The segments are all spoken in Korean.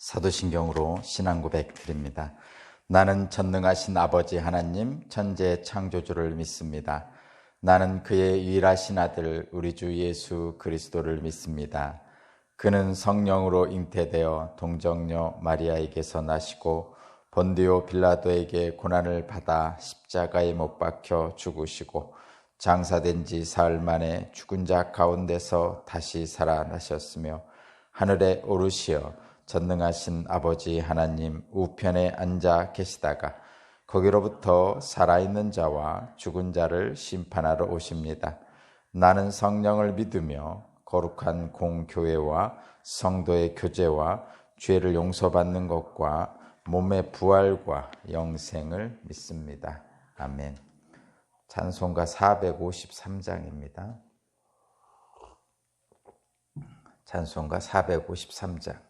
사도신경으로 신앙 고백 드립니다. 나는 전능하신 아버지 하나님 천재 창조주를 믿습니다. 나는 그의 유일하신 아들 우리 주 예수 그리스도를 믿습니다. 그는 성령으로 잉태되어 동정녀 마리아에게서 나시고 본디오 빌라도에게 고난을 받아 십자가에 못 박혀 죽으시고 장사된 지 사흘 만에 죽은 자 가운데서 다시 살아나셨으며 하늘에 오르시어 전능하신 아버지 하나님 우편에 앉아 계시다가 거기로부터 살아있는 자와 죽은 자를 심판하러 오십니다. 나는 성령을 믿으며 거룩한 공교회와 성도의 교제와 죄를 용서받는 것과 몸의 부활과 영생을 믿습니다. 아멘. 찬송가 453장입니다. 찬송가 453장.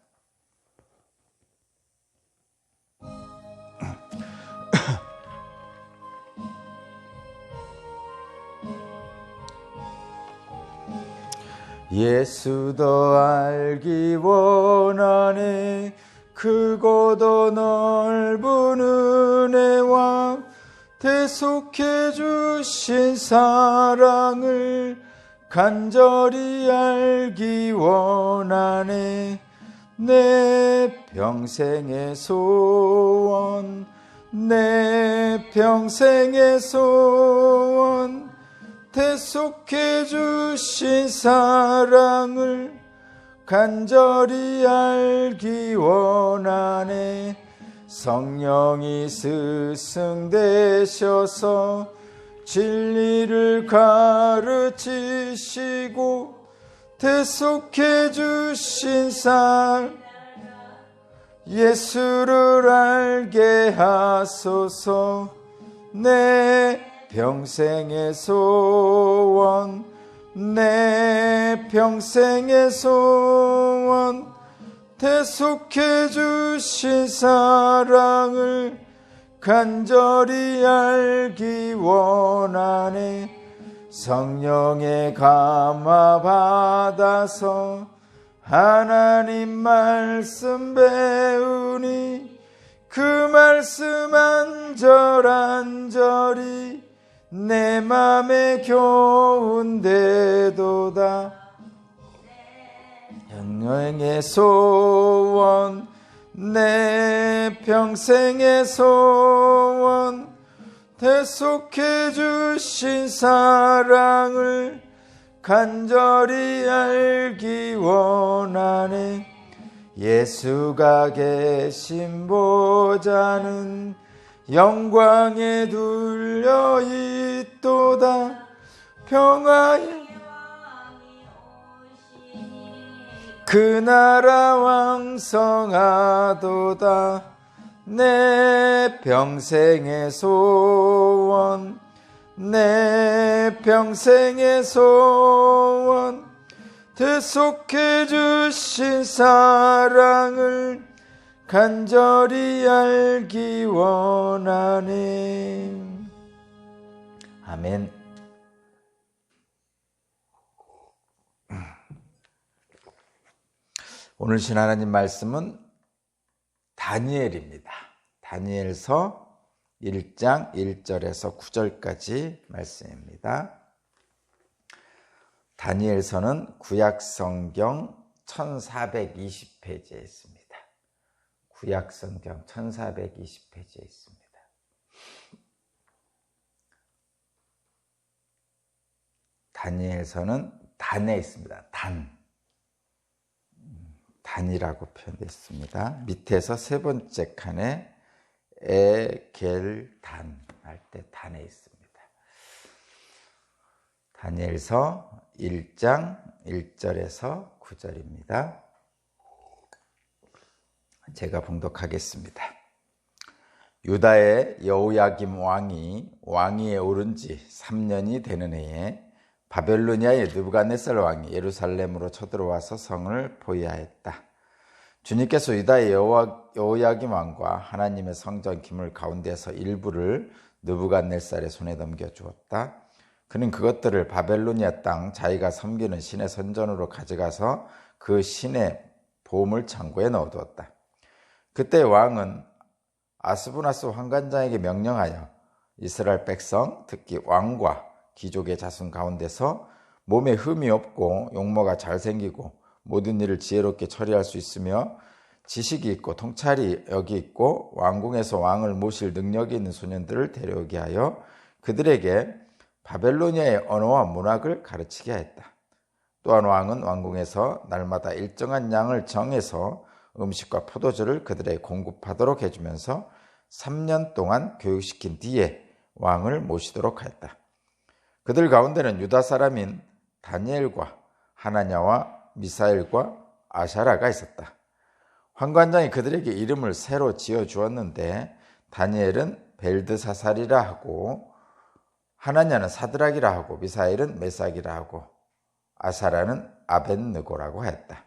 예수 더 알기 원하네. 크고도 넓은 은혜와 대속해 주신 사랑을 간절히 알기 원하네. 내 평생의 소원, 내 평생의 소원, 대속해 주신 사랑을 간절히 알기 원하네. 성령이 스승되셔서 진리를 가르치시고 대속해 주신 예수를 알게 하소서. 내 평생의 소원, 내 평생의 소원, 대속해 주신 사랑을 간절히 알기 원하네. 성령의 감화 받아서 하나님 말씀 배우니 그 말씀 안절안절이 내 맘에 교훈되도다. 영영의 소원, 내 평생의 소원, 대속해 주신 사랑을 간절히 알기 원하네. 예수가 계신 보좌는 영광에 둘려 있도다. 평화의 그 나라 왕성하도다. 내 평생의 소원, 내 평생의 소원, 대속해 주신 사랑을 간절히 알기 원하네. 아멘. 오늘 신 하나님 말씀은 다니엘입니다. 다니엘서 1장 1절에서 9절까지 말씀입니다. 다니엘서는 구약성경 1420페이지에 있습니다. 구약성경 1420페이지에 있습니다. 다니엘서는 단에 있습니다. 단이라고 표현됐습니다. 밑에서 세 번째 칸에 에겔단 할 때 단에 있습니다. 다니엘서 1장 1절에서 9절입니다. 제가 봉독하겠습니다. 유다의 여호야김 왕이 왕위에 오른 지 3년이 되는 해에 바벨로니아의 느부갓네살 왕이 예루살렘으로 쳐들어와서 성을 포위하였다. 주님께서 유다의 여호야김 왕과 하나님의 성전 기물 가운데서 일부를 느부갓네살의 손에 넘겨주었다. 그는 그것들을 바벨로니아 땅 자기가 섬기는 신의 선전으로 가져가서 그 신의 보물 창고에 넣어두었다. 그때 왕은 아스부나스 환관장에게 명령하여 이스라엘 백성, 특히 왕과 귀족의 자손 가운데서 몸에 흠이 없고 용모가 잘생기고 모든 일을 지혜롭게 처리할 수 있으며 지식이 있고 통찰이 여기 있고 왕궁에서 왕을 모실 능력이 있는 소년들을 데려오게 하여 그들에게 바벨로니아의 언어와 문학을 가르치게 하였다. 또한 왕은 왕궁에서 날마다 일정한 양을 정해서 음식과 포도주를 그들에게 공급하도록 해주면서 3년 동안 교육시킨 뒤에 왕을 모시도록 하였다. 그들 가운데는 유다 사람인 다니엘과 하나냐와 미사엘과 아샤라가 있었다. 환관장이 그들에게 이름을 새로 지어주었는데 다니엘은 벨드사살이라 하고 하나냐는 사드락이라 하고 미사엘은 메삭이라 하고 아사라는 아벳느고라고 하였다.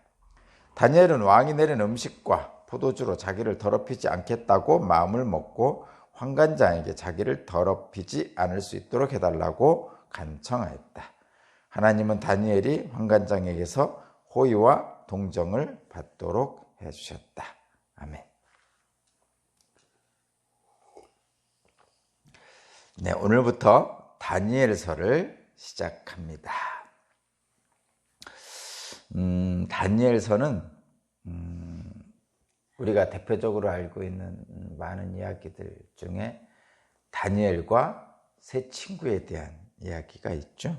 다니엘은 왕이 내린 음식과 포도주로 자기를 더럽히지 않겠다고 마음을 먹고 환관장에게 자기를 더럽히지 않을 수 있도록 해달라고 간청하였다. 하나님은 다니엘이 환관장에게서 호의와 동정을 받도록 해주셨다. 아멘. 네, 오늘부터 다니엘서를 시작합니다. 다니엘서는 우리가 대표적으로 알고 있는 많은 이야기들 중에 다니엘과 세 친구에 대한 이야기가 있죠.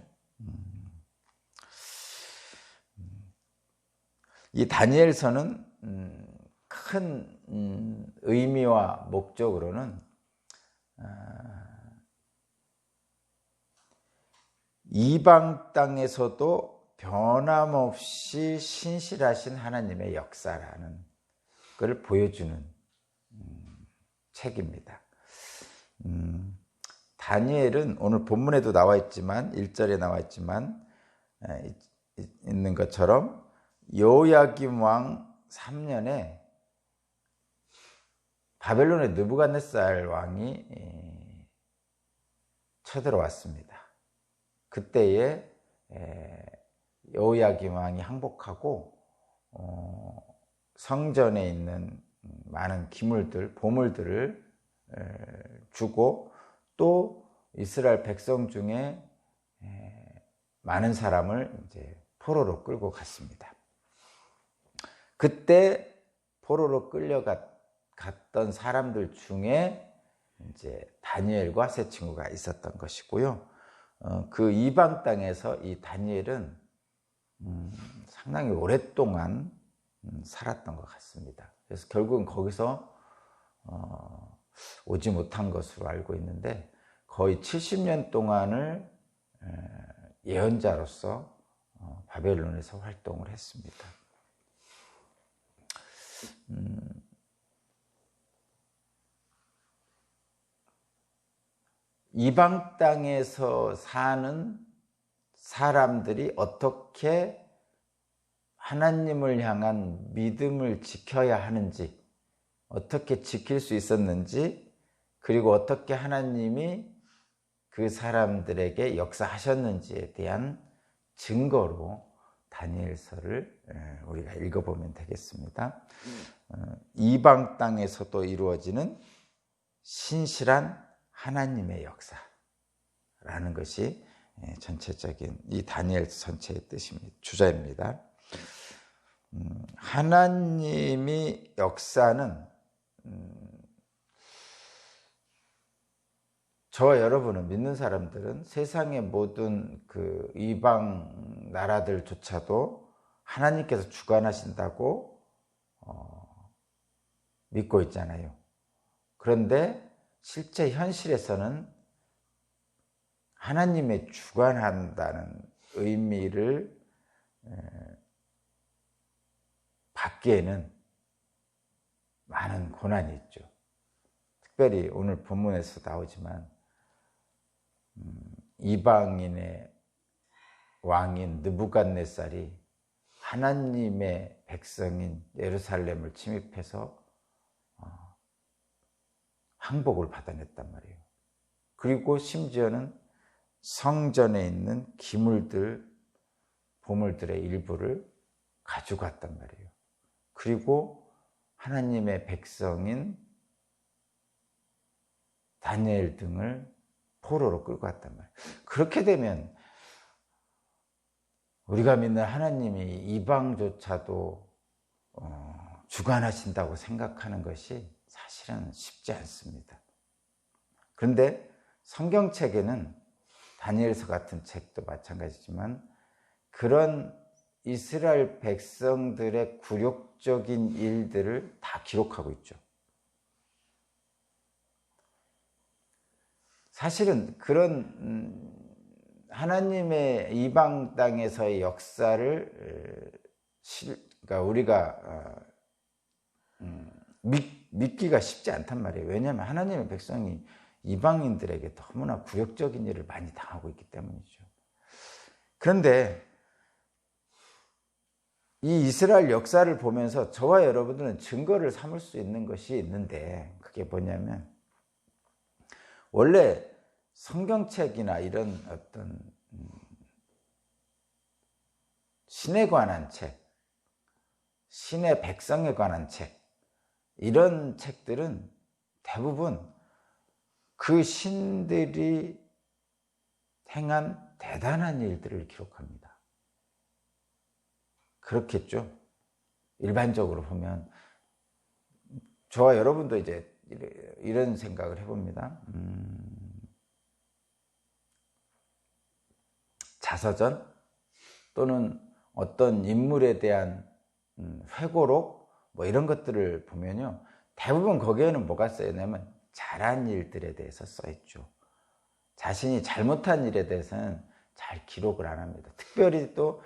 이 다니엘서는 큰 의미와 목적으로는 이방 땅에서도 변함없이 신실하신 하나님의 역사라는 걸 보여주는 책입니다. 다니엘은 오늘 본문에도 나와 있지만 1절에 나와 있지만 있는 것처럼 여호야김 왕 3년에 바벨론의 느부갓네살 왕이 쳐들어왔습니다. 그때에 여호야김 왕이 항복하고 성전에 있는 많은 기물들, 보물들을 주고 또 이스라엘 백성 중에 많은 사람을 이제 포로로 끌고 갔습니다. 그때 포로로 끌려갔던 사람들 중에 이제 다니엘과 세 친구가 있었던 것이고요. 그 이방 땅에서 이 다니엘은 상당히 오랫동안 살았던 것 같습니다. 그래서 결국은 거기서 오지 못한 것으로 알고 있는데 거의 70년 동안을 예언자로서 바벨론에서 활동을 했습니다. 이방 땅에서 사는 사람들이 어떻게 하나님을 향한 믿음을 지켜야 하는지, 어떻게 지킬 수 있었는지, 그리고 어떻게 하나님이 그 사람들에게 역사하셨는지에 대한 증거로 다니엘서를 우리가 읽어보면 되겠습니다. 이방 땅에서도 이루어지는 신실한 하나님의 역사라는 것이 전체적인 이 다니엘 전체의 뜻입니다. 주자입니다. 하나님이 역사는 저와 여러분은 믿는 사람들은 세상의 모든 그 이방 나라들조차도 하나님께서 주관하신다고 믿고 있잖아요. 그런데 실제 현실에서는 하나님의 주관한다는 의미를 받기에는 많은 고난이 있죠. 특별히 오늘 본문에서 나오지만 이방인의 왕인 느부갓네살이 하나님의 백성인 예루살렘을 침입해서 항복을 받아냈단 말이에요. 그리고 심지어는 성전에 있는 기물들, 보물들의 일부를 가져갔단 말이에요. 그리고 하나님의 백성인 다니엘 등을 포로로 끌고 왔단 말이에요. 그렇게 되면 우리가 믿는 하나님이 이방조차도 주관하신다고 생각하는 것이 사실은 쉽지 않습니다. 그런데 성경책에는 다니엘서 같은 책도 마찬가지지만 그런 이스라엘 백성들의 굴욕적인 일들을 다 기록하고 있죠. 사실은 그런 하나님의 이방 땅에서의 역사를 그러니까 우리가 믿기가 쉽지 않단 말이에요. 왜냐하면 하나님의 백성이 이방인들에게 너무나 굴욕적인 일을 많이 당하고 있기 때문이죠. 그런데 이 이스라엘 역사를 보면서 저와 여러분들은 증거를 삼을 수 있는 것이 있는데, 그게 뭐냐면 원래 성경책이나 이런 어떤 신에 관한 책, 신의 백성에 관한 책, 이런 책들은 대부분 그 신들이 행한 대단한 일들을 기록합니다. 그렇겠죠? 일반적으로 보면 저와 여러분도 이제 이런 생각을 해봅니다. 자서전 또는 어떤 인물에 대한 회고록 뭐 이런 것들을 보면요, 대부분 거기에는 뭐가 써있냐면 잘한 일들에 대해서 써있죠. 자신이 잘못한 일에 대해서는 잘 기록을 안 합니다. 특별히 또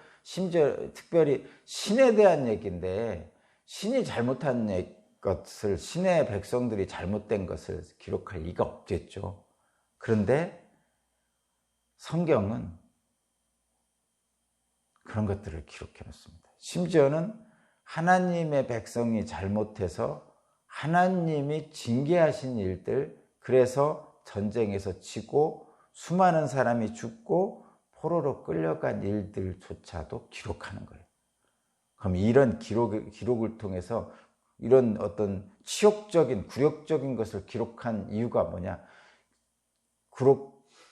특별히 신에 대한 얘기인데, 신이 잘못한 것을, 신의 백성들이 잘못된 것을 기록할 리가 없겠죠. 그런데 성경은 그런 것들을 기록해 놓습니다. 심지어는 하나님의 백성이 잘못해서 하나님이 징계하신 일들, 그래서 전쟁에서 지고 수많은 사람이 죽고 포로로 끌려간 일들조차도 기록하는 거예요. 그럼 이런 기록을 통해서 이런 어떤 치욕적인, 굴욕적인 것을 기록한 이유가 뭐냐?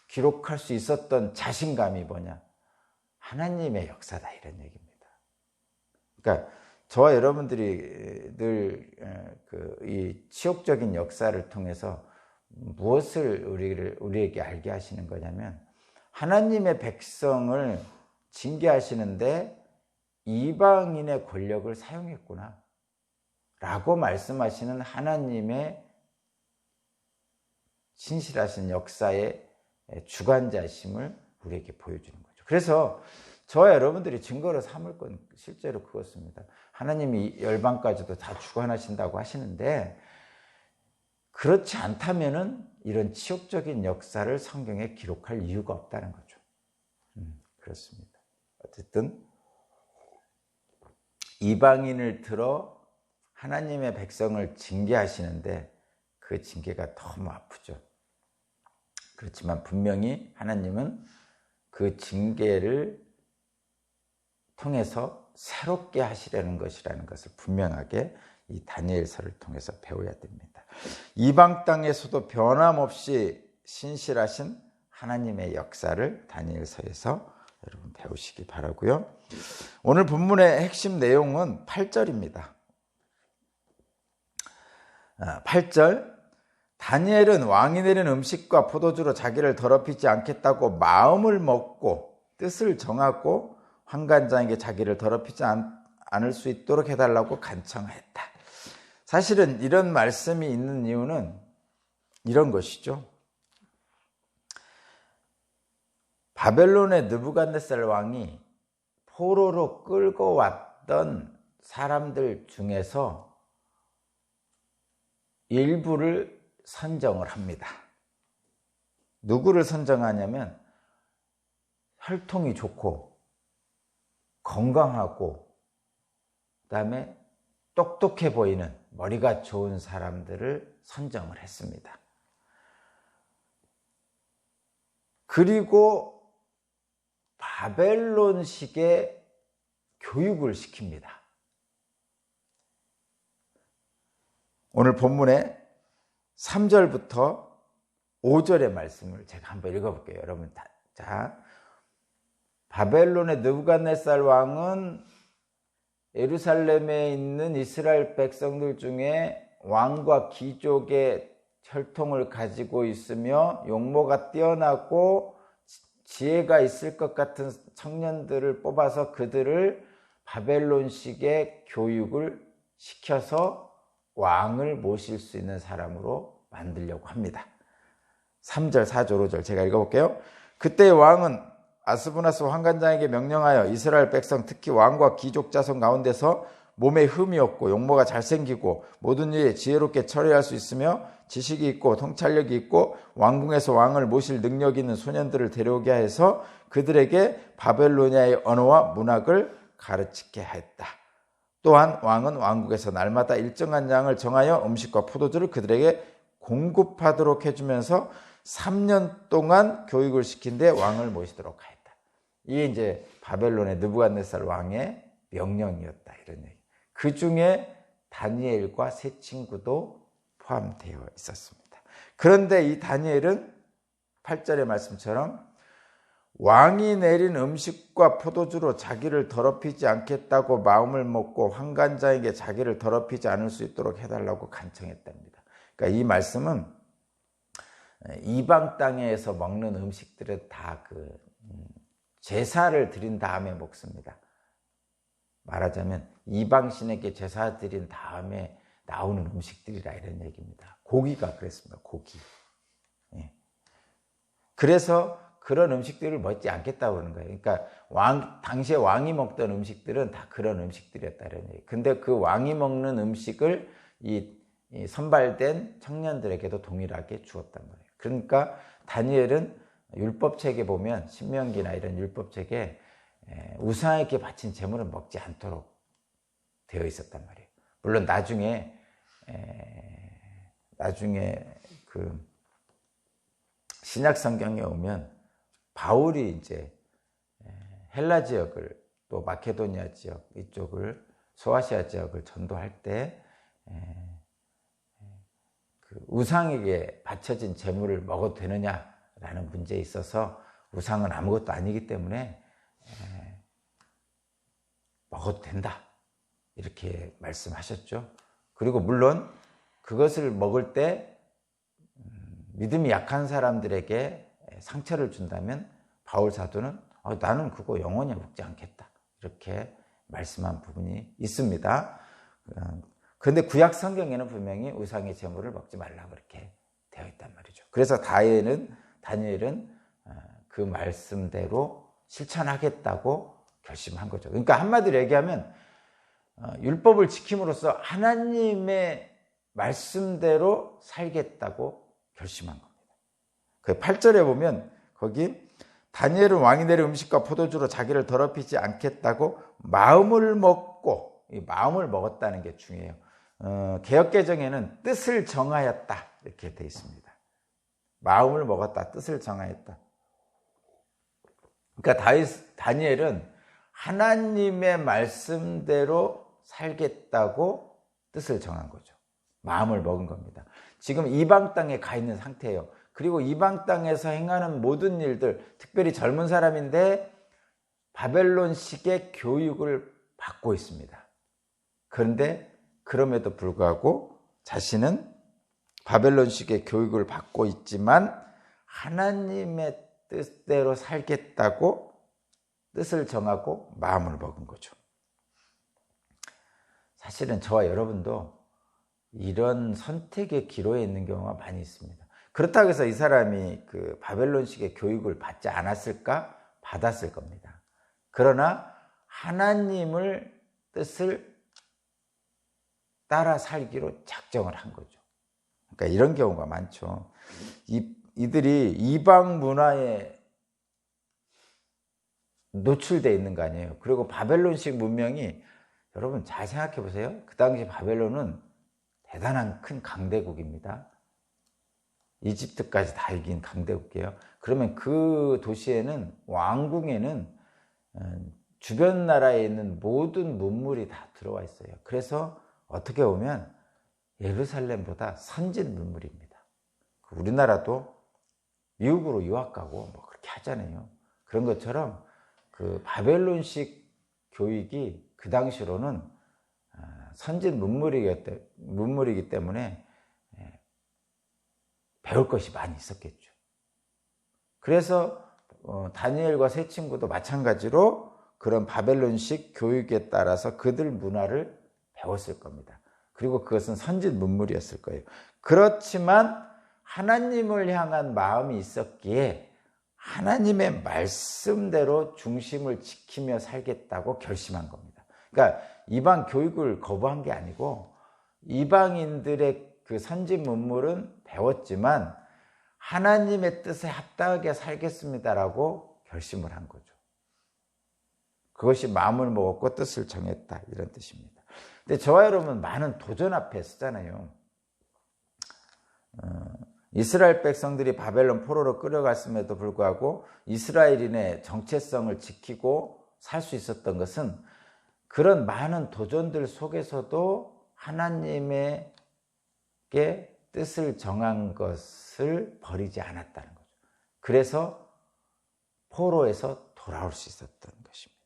기록할 수 있었던 자신감이 뭐냐? 하나님의 역사다, 이런 얘기입니다. 그러니까 저와 여러분들이 늘 이 치욕적인 역사를 통해서 무엇을 우리에게 알게 하시는 거냐면, 하나님의 백성을 징계하시는데 이방인의 권력을 사용했구나 라고 말씀하시는 하나님의 신실하신 역사의 주관자심을 우리에게 보여주는 거죠. 그래서 저와 여러분들이 증거로 삼을 건 실제로 그것입니다. 하나님이 열방까지도 다 주관하신다고 하시는데, 그렇지 않다면은 이런 치욕적인 역사를 성경에 기록할 이유가 없다는 거죠. 그렇습니다. 어쨌든 이방인을 들어 하나님의 백성을 징계하시는데 그 징계가 너무 아프죠. 그렇지만 분명히 하나님은 그 징계를 통해서 새롭게 하시려는 것이라는 것을 분명하게 이 다니엘서를 통해서 배워야 됩니다. 이방 땅에서도 변함없이 신실하신 하나님의 역사를 다니엘서에서 여러분 배우시기 바라고요. 오늘 본문의 핵심 내용은 8절입니다. 8절, 다니엘은 왕이 내린 음식과 포도주로 자기를 더럽히지 않겠다고 마음을 먹고 뜻을 정하고 환관장에게 자기를 더럽히지 않을 수 있도록 해달라고 간청했다. 사실은 이런 말씀이 있는 이유는 이런 것이죠. 바벨론의 느부갓네살 왕이 포로로 끌고 왔던 사람들 중에서 일부를 선정을 합니다. 누구를 선정하냐면 혈통이 좋고 건강하고 그다음에 똑똑해 보이는 머리가 좋은 사람들을 선정을 했습니다. 그리고 바벨론식의 교육을 시킵니다. 오늘 본문의 3절부터 5절의 말씀을 제가 한번 읽어볼게요. 여러분, 자, 바벨론의 느부갓네살 왕은 예루살렘에 있는 이스라엘 백성들 중에 왕과 귀족의 혈통을 가지고 있으며 용모가 뛰어나고 지혜가 있을 것 같은 청년들을 뽑아서 그들을 바벨론식의 교육을 시켜서 왕을 모실 수 있는 사람으로 만들려고 합니다. 3절, 4절, 5절 제가 읽어볼게요. 그때 왕은 아스부나스 환관장에게 명령하여 이스라엘 백성, 특히 왕과 귀족 자손 가운데서 몸에 흠이 없고 용모가 잘생기고 모든 일에 지혜롭게 처리할 수 있으며 지식이 있고 통찰력이 있고 왕궁에서 왕을 모실 능력이 있는 소년들을 데려오게 해서 그들에게 바벨로니아의 언어와 문학을 가르치게 하였다. 또한 왕은 왕국에서 날마다 일정한 양을 정하여 음식과 포도주를 그들에게 공급하도록 해주면서 3년 동안 교육을 시킨 뒤 왕을 모시도록 하였다. 이게 이제 바벨론의 느부갓네살 왕의 명령이었다, 이런 얘기. 그 중에 다니엘과 세 친구도 포함되어 있었습니다. 그런데 이 다니엘은 8절의 말씀처럼 왕이 내린 음식과 포도주로 자기를 더럽히지 않겠다고 마음을 먹고 환관장에게 자기를 더럽히지 않을 수 있도록 해달라고 간청했답니다. 그러니까 이 말씀은 이방 땅에서 먹는 음식들은 다 제사를 드린 다음에 먹습니다. 말하자면 이방신에게 제사 드린 다음에 나오는 음식들이라 이런 얘기입니다. 고기가 그랬습니다. 고기. 예. 그래서 그런 음식들을 먹지 않겠다고 그러는 거예요. 그러니까 당시에 왕이 먹던 음식들은 다 그런 음식들이었다 이런 얘기. 근데 그 왕이 먹는 음식을 이 선발된 청년들에게도 동일하게 주었단 말이에요. 그러니까 다니엘은 율법책에 보면 신명기나 이런 율법책에 우상에게 바친 제물을 먹지 않도록 되어 있었단 말이에요. 물론 나중에 그 신약 성경에 오면 바울이 이제 헬라 지역을 또 마케도니아 지역 이쪽을 소아시아 지역을 전도할 때 그 우상에게 바쳐진 제물을 먹어도 되느냐라는 문제에 있어서 우상은 아무것도 아니기 때문에 먹어도 된다 이렇게 말씀하셨죠. 그리고 물론 그것을 먹을 때 믿음이 약한 사람들에게 상처를 준다면 바울 사도는 나는 그거 영원히 먹지 않겠다 이렇게 말씀한 부분이 있습니다. 그런데 구약 성경에는 분명히 우상의 제물을 먹지 말라고 그렇게 되어 있단 말이죠. 그래서 다니엘은 그 말씀대로 실천하겠다고 결심한 거죠. 그러니까 한마디로 얘기하면 율법을 지킴으로써 하나님의 말씀대로 살겠다고 결심한 겁니다. 그 8절에 보면 거기 다니엘은 왕이 내린 음식과 포도주로 자기를 더럽히지 않겠다고 마음을 먹고, 이 마음을 먹었다는 게 중요해요. 개역개정에는 뜻을 정하였다 이렇게 되어 있습니다. 마음을 먹었다, 뜻을 정하였다. 그러니까 다니엘은 하나님의 말씀대로 살겠다고 뜻을 정한 거죠. 마음을 먹은 겁니다. 지금 이방 땅에 가 있는 상태예요. 그리고 이방 땅에서 행하는 모든 일들, 특별히 젊은 사람인데 바벨론식의 교육을 받고 있습니다. 그런데 그럼에도 불구하고 자신은 바벨론식의 교육을 받고 있지만 하나님의 뜻대로 살겠다고 뜻을 정하고 마음을 먹은 거죠. 사실은 저와 여러분도 이런 선택의 기로에 있는 경우가 많이 있습니다. 그렇다고 해서 이 사람이 그 바벨론식의 교육을 받지 않았을까? 받았을 겁니다. 그러나 하나님을 뜻을 따라 살기로 작정을 한 거죠. 그러니까 이런 경우가 많죠. 이들이 이방 문화에 노출되어 있는 거 아니에요. 그리고 바벨론식 문명이 여러분 잘 생각해 보세요. 그 당시 바벨론은 대단한 큰 강대국입니다. 이집트까지 다 이긴 강대국이에요. 그러면 그 도시에는 왕궁에는 주변 나라에 있는 모든 문물이 다 들어와 있어요. 그래서 어떻게 보면 예루살렘보다 선진 문물입니다. 우리나라도 미국으로 유학 가고 뭐 그렇게 하잖아요. 그런 것처럼 그 바벨론식 교육이 그 당시로는 선진 문물이기 때문에 배울 것이 많이 있었겠죠. 그래서 다니엘과 세 친구도 마찬가지로 그런 바벨론식 교육에 따라서 그들 문화를 배웠을 겁니다. 그리고 그것은 선진 문물이었을 거예요. 그렇지만 하나님을 향한 마음이 있었기에 하나님의 말씀대로 중심을 지키며 살겠다고 결심한 겁니다. 그러니까 이방 교육을 거부한 게 아니고 이방인들의 그 선진 문물은 배웠지만 하나님의 뜻에 합당하게 살겠습니다라고 결심을 한 거죠. 그것이 마음을 먹었고 뜻을 정했다, 이런 뜻입니다. 근데 저와 여러분 많은 도전 앞에 서잖아요. 이스라엘 백성들이 바벨론 포로로 끌어갔음에도 불구하고 이스라엘인의 정체성을 지키고 살 수 있었던 것은 그런 많은 도전들 속에서도 하나님에게 뜻을 정한 것을 버리지 않았다는 거죠. 그래서 포로에서 돌아올 수 있었던 것입니다.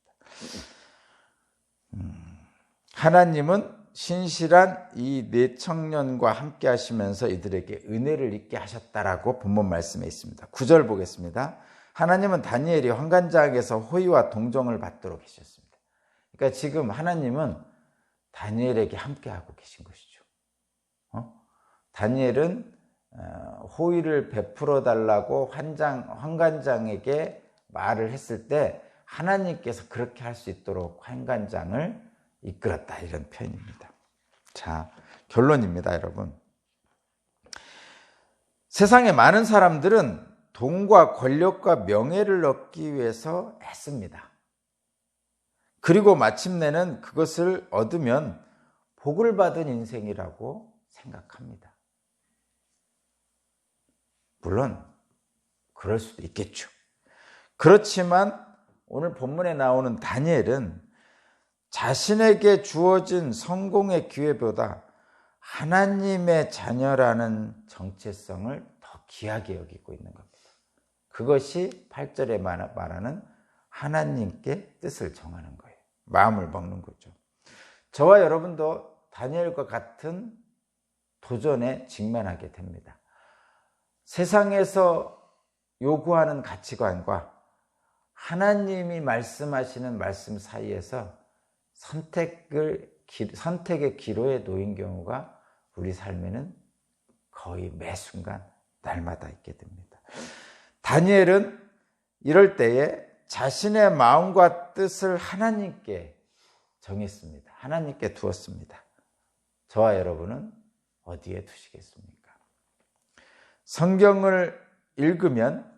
하나님은 신실한 이 네 청년과 함께 하시면서 이들에게 은혜를 있게 하셨다라고 본문 말씀에 있습니다. 9절 보겠습니다. 하나님은 다니엘이 환관장에서 호의와 동정을 받도록 하셨습니다. 그러니까 지금 하나님은 다니엘에게 함께 하고 계신 것이죠. 다니엘은 호의를 베풀어 달라고 환관장에게 말을 했을 때 하나님께서 그렇게 할 수 있도록 환관장을 이끌었다, 이런 표현입니다. 자, 결론입니다, 여러분. 세상의 많은 사람들은 돈과 권력과 명예를 얻기 위해서 애씁니다. 그리고 마침내는 그것을 얻으면 복을 받은 인생이라고 생각합니다. 물론 그럴 수도 있겠죠. 그렇지만 오늘 본문에 나오는 다니엘은 자신에게 주어진 성공의 기회보다 하나님의 자녀라는 정체성을 더 귀하게 여기고 있는 겁니다. 그것이 8절에 말하는 하나님께 뜻을 정하는 거예요. 마음을 먹는 거죠. 저와 여러분도 다니엘과 같은 도전에 직면하게 됩니다. 세상에서 요구하는 가치관과 하나님이 말씀하시는 말씀 사이에서 선택의 기로에 놓인 경우가 우리 삶에는 거의 매 순간 날마다 있게 됩니다. 다니엘은 이럴 때에 자신의 마음과 뜻을 하나님께 정했습니다. 하나님께 두었습니다. 저와 여러분은 어디에 두시겠습니까? 성경을 읽으면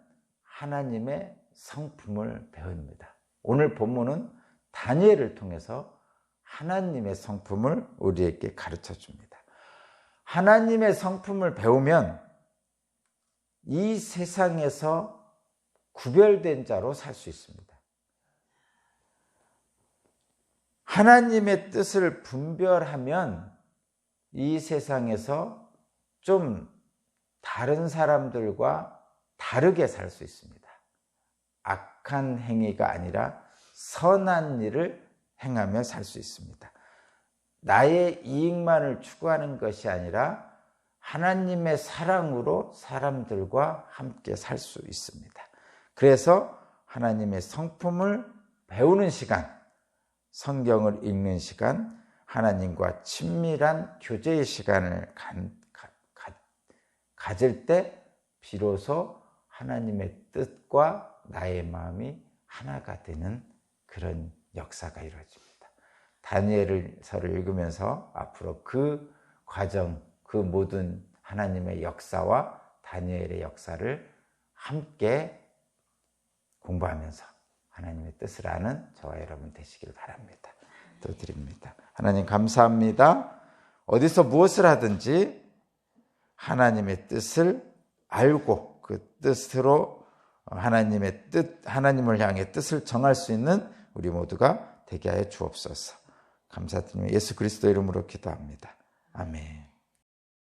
하나님의 성품을 배웁니다. 오늘 본문은 다니엘을 통해서 하나님의 성품을 우리에게 가르쳐 줍니다. 하나님의 성품을 배우면 이 세상에서 구별된 자로 살 수 있습니다. 하나님의 뜻을 분별하면 이 세상에서 좀 다른 사람들과 다르게 살 수 있습니다. 악한 행위가 아니라 선한 일을 행하며 살 수 있습니다. 나의 이익만을 추구하는 것이 아니라 하나님의 사랑으로 사람들과 함께 살 수 있습니다. 그래서 하나님의 성품을 배우는 시간, 성경을 읽는 시간, 하나님과 친밀한 교제의 시간을 가질 때 비로소 하나님의 뜻과 나의 마음이 하나가 되는 그런 역사가 이루어집니다. 다니엘서를 읽으면서 앞으로 그 과정, 그 모든 하나님의 역사와 다니엘의 역사를 함께 공부하면서 하나님의 뜻을 아는 저와 여러분 되시길 바랍니다. 또 드립니다. 하나님 감사합니다. 어디서 무엇을 하든지 하나님의 뜻을 알고 그 뜻으로 하나님의 뜻, 하나님을 향해 뜻을 정할 수 있는 우리 모두가 되게 하여 주옵소서. 감사드리며 예수 그리스도 이름으로 기도합니다. 아멘.